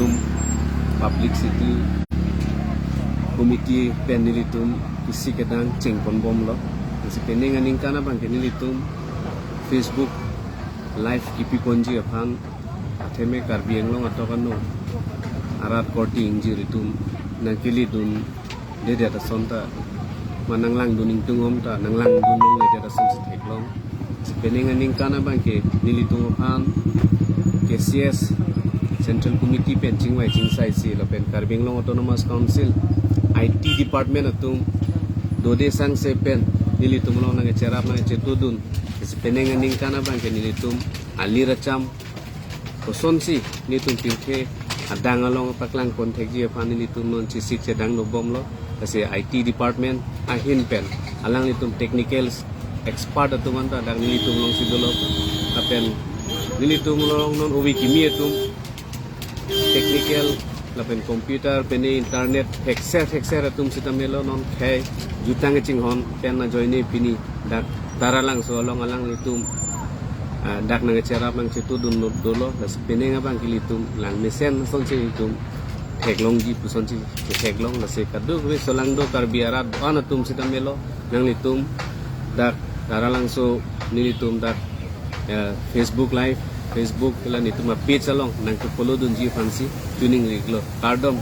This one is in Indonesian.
nilitum publicity committee pen nilitum isi kadang cengpon bom lo si pening aning kana bang nilitum Facebook live kipi ponji apang ateme karbieng long atau kanu arat korti injir itum nangkili dun dede ada sonta manang lang duning tungom ta nang lang dunung dede ada son teklong si pening aning kana bang nilitum apang KCS Central Committee pen chingwai chingsai si lo pen Karbing Long Autonomous Council IT Department atum dode sang se pen nilitum lo nang cerap nang cetudun si peneng aning kana bang nilitum ali racham koson si nitum pingke adang along paklang kontek ji aphan nilitum non si sik cedang no bom lo kasi IT Department ahin pen alang nitum technical expert atum anta dang nilitum long sidolo apen nilitum long non uwi kimi atum technical lapen computer pene internet hexer atum sita melo non khai jutang ching hon pen na joine pini dak daralang so long alang litum dak na cerap mang citu dun dolo das pene ngabang kilitum lang mesen son ci itum heglong ji puson ci heglong la se kadu we solang do karbiarat an atum sita melo nang litum dak daralang so nilitum dak Facebook live Facebook lan itu ma page along nang to follow dun ji fancy tuning riglo kardom